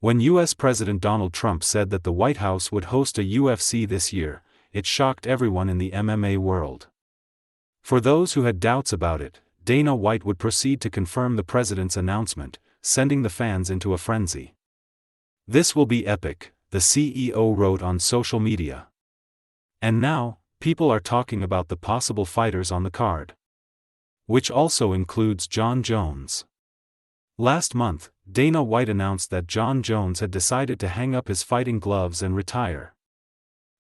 When U.S. President Donald Trump said that the White House would host a UFC this year, it shocked everyone in the MMA world. For those who had doubts about it, Dana White would proceed to confirm the president's announcement, sending the fans into a frenzy. "This will be epic," the CEO wrote on social media. And now, people are talking about the possible fighters on the card, which also includes Jon Jones. Last month, Dana White announced that Jon Jones had decided to hang up his fighting gloves and retire,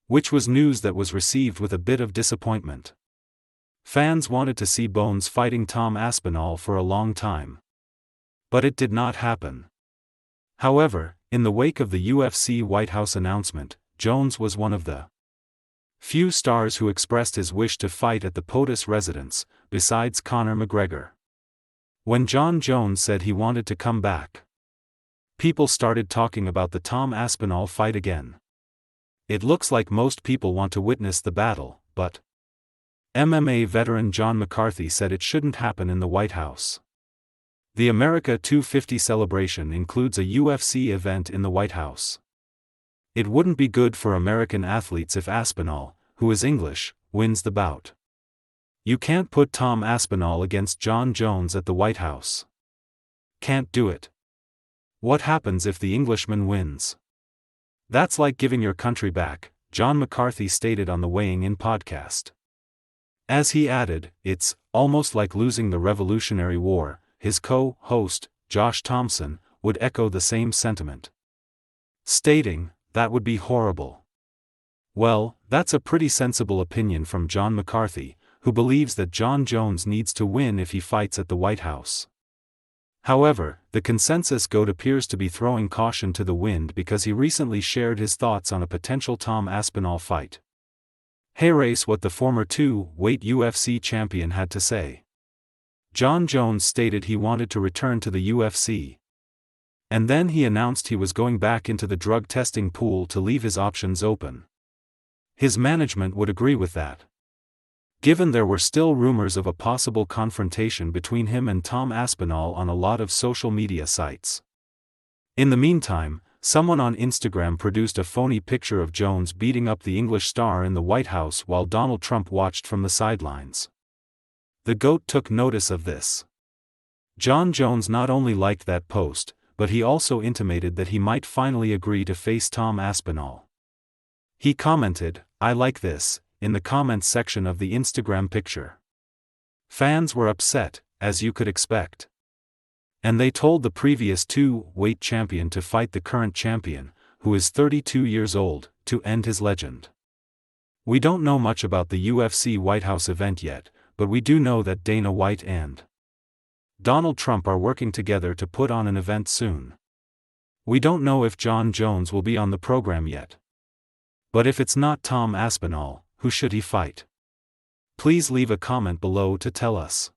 which was news that was received with a bit of disappointment. Fans wanted to see Bones fighting Tom Aspinall for a long time, but it did not happen. However, in the wake of the UFC White House announcement, Jones was one of the few stars who expressed his wish to fight at the POTUS residence, besides Conor McGregor. When Jon Jones said he wanted to come back, people started talking about the Tom Aspinall fight again. It looks like most people want to witness the battle, but MMA veteran John McCarthy said it shouldn't happen in the White House. The America 250 celebration includes a UFC event in the White House. It wouldn't be good for American athletes if Aspinall, who is English, wins the bout. You can't put Tom Aspinall against Jon Jones at the White House. Can't do it. What happens if the Englishman wins? That's like giving your country back, John McCarthy stated on the Weighing In podcast. As he added, it's almost like losing the Revolutionary War. His co-host, Josh Thompson, would echo the same sentiment, stating, "That would be horrible." Well, that's a pretty sensible opinion from John McCarthy, who believes that Jon Jones needs to win if he fights at the White House. However, the consensus GOAT appears to be throwing caution to the wind because he recently shared his thoughts on a potential Tom Aspinall fight. Here's what the former two-weight UFC champion had to say. Jon Jones stated he wanted to return to the UFC. And then he announced he was going back into the drug testing pool to leave his options open. His management would agree with that, given there were still rumors of a possible confrontation between him and Tom Aspinall on a lot of social media sites. In the meantime, someone on Instagram produced a phony picture of Jones beating up the English star in the White House while Donald Trump watched from the sidelines. The GOAT took notice of this. Jon Jones not only liked that post, but he also intimated that he might finally agree to face Tom Aspinall. He commented, "I like this," in the comments section of the Instagram picture. Fans were upset, as you could expect. And they told the previous two-weight champion to fight the current champion, who is 32 years old, to end his legend. We don't know much about the UFC White House event yet, but we do know that Dana White and Donald Trump are working together to put on an event soon. We don't know if Jon Jones will be on the program yet. But if it's not Tom Aspinall, who should he fight? Please leave a comment below to tell us.